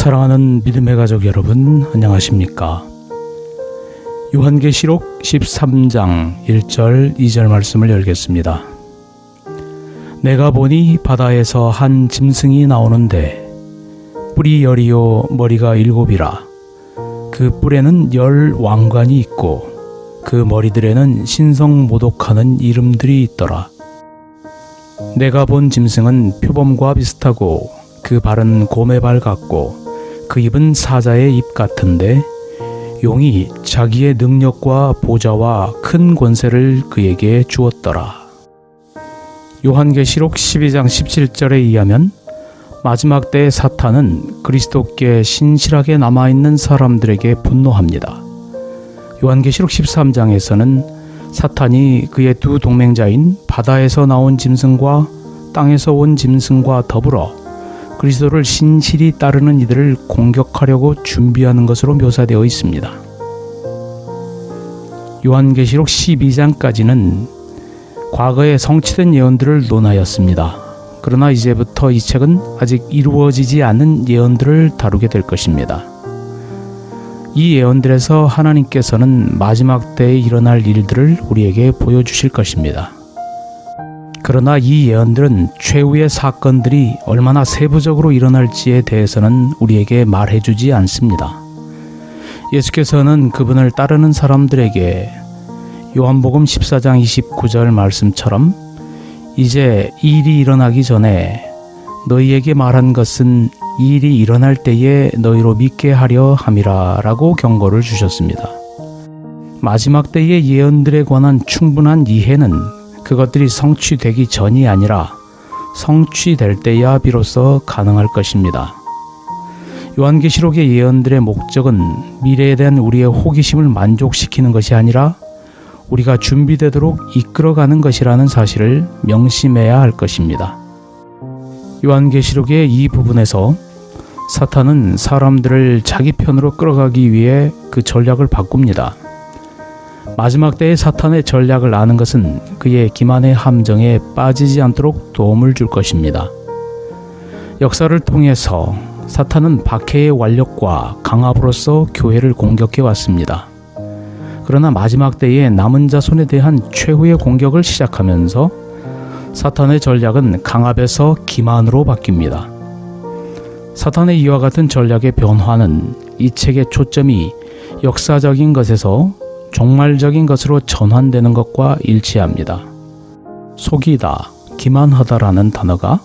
사랑하는 믿음의 가족 여러분, 안녕하십니까? 요한계시록 13장 1절 2절 말씀을 열겠습니다. 내가 보니 바다에서 한 짐승이 나오는데 뿔이 10이요 머리가 7이라. 그 뿔에는 10 왕관이 있고 그 머리들에는 신성모독하는 이름들이 있더라. 내가 본 짐승은 표범과 비슷하고 그 발은 곰의 발 같고 그 입은 사자의 입 같은데 용이 자기의 능력과 보좌와 큰 권세를 그에게 주었더라. 요한계시록 12장 17절에 의하면 마지막 때의 사탄은 그리스도께 신실하게 남아있는 사람들에게 분노합니다. 요한계시록 13장에서는 사탄이 그의 두 동맹자인 바다에서 나온 짐승과 땅에서 온 짐승과 더불어 그리스도를 신실히 따르는 이들을 공격하려고 준비하는 것으로 묘사되어 있습니다. 요한계시록 12장까지는 과거에 성취된 예언들을 논하였습니다. 그러나 이제부터 이 책은 아직 이루어지지 않은 예언들을 다루게 될 것입니다. 이 예언들에서 하나님께서는 마지막 때에 일어날 일들을 우리에게 보여주실 것입니다. 그러나 이 예언들은 최후의 사건들이 얼마나 세부적으로 일어날지에 대해서는 우리에게 말해주지 않습니다. 예수께서는 그분을 따르는 사람들에게 요한복음 14장 29절 말씀처럼 이제 이 일이 일어나기 전에 너희에게 말한 것은 이 일이 일어날 때에 너희로 믿게 하려 함이라 라고 경고를 주셨습니다. 마지막 때의 예언들에 관한 충분한 이해는 그것들이 성취되기 전이 아니라 성취될 때야 비로소 가능할 것입니다. 요한계시록의 예언들의 목적은 미래에 대한 우리의 호기심을 만족시키는 것이 아니라 우리가 준비되도록 이끌어가는 것이라는 사실을 명심해야 할 것입니다. 요한계시록의 이 부분에서 사탄은 사람들을 자기 편으로 끌어가기 위해 그 전략을 바꿉니다. 마지막 때의 사탄의 전략을 아는 것은 그의 기만의 함정에 빠지지 않도록 도움을 줄 것입니다. 역사를 통해서 사탄은 박해의 완력과 강압으로서 교회를 공격해 왔습니다. 그러나 마지막 때에 남은 자손에 대한 최후의 공격을 시작하면서 사탄의 전략은 강압에서 기만으로 바뀝니다. 사탄의 이와 같은 전략의 변화는 이 책의 초점이 역사적인 것에서 종말적인 것으로 전환되는 것과 일치합니다. 속이다, 기만하다라는 단어가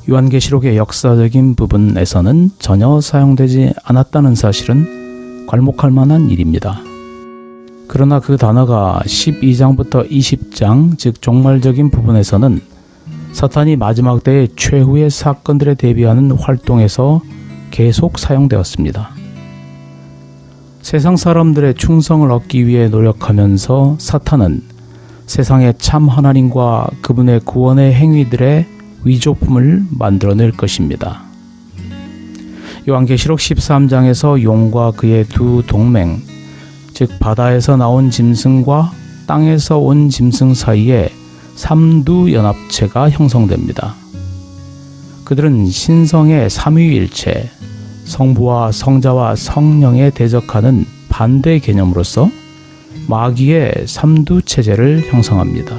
요한계시록의 역사적인 부분에서는 전혀 사용되지 않았다는 사실은 괄목할 만한 일입니다. 그러나 그 단어가 12장부터 20장, 즉 종말적인 부분에서는 사탄이 마지막 때의 최후의 사건들에 대비하는 활동에서 계속 사용되었습니다. 세상 사람들의 충성을 얻기 위해 노력하면서 사탄은 세상의 참 하나님과 그분의 구원의 행위들의 위조품을 만들어낼 것입니다. 요한계시록 13장에서 용과 그의 두 동맹, 즉 바다에서 나온 짐승과 땅에서 온 짐승 사이에 삼두연합체가 형성됩니다. 그들은 신성의 삼위일체, 성부와 성자와 성령에 대적하는 반대 개념으로서 마귀의 삼두체제를 형성합니다.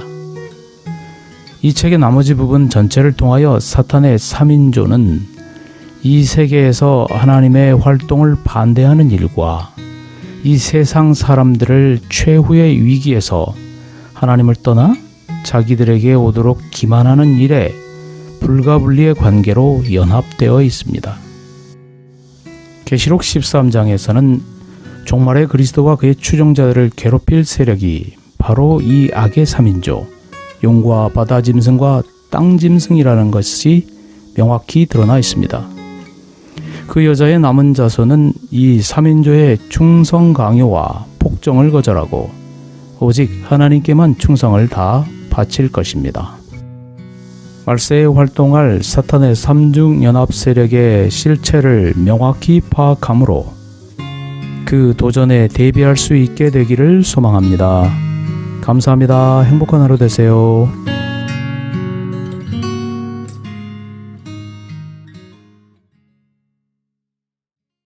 이 책의 나머지 부분 전체를 통하여 사탄의 3인조는 이 세계에서 하나님의 활동을 반대하는 일과 이 세상 사람들을 최후의 위기에서 하나님을 떠나 자기들에게 오도록 기만하는 일에 불가분리의 관계로 연합되어 있습니다. 계시록 13장에서는 종말의 그리스도와 그의 추종자들을 괴롭힐 세력이 바로 이 악의 3인조, 용과 바다 짐승과 땅 짐승이라는 것이 명확히 드러나 있습니다. 그 여자의 남은 자손은 이 3인조의 충성 강요와 폭정을 거절하고 오직 하나님께만 충성을 다 바칠 것입니다. 말세에 활동할 사탄의 3중 연합 세력의 실체를 명확히 파악함으로 그 도전에 대비할 수 있게 되기를 소망합니다. 감사합니다. 행복한 하루 되세요.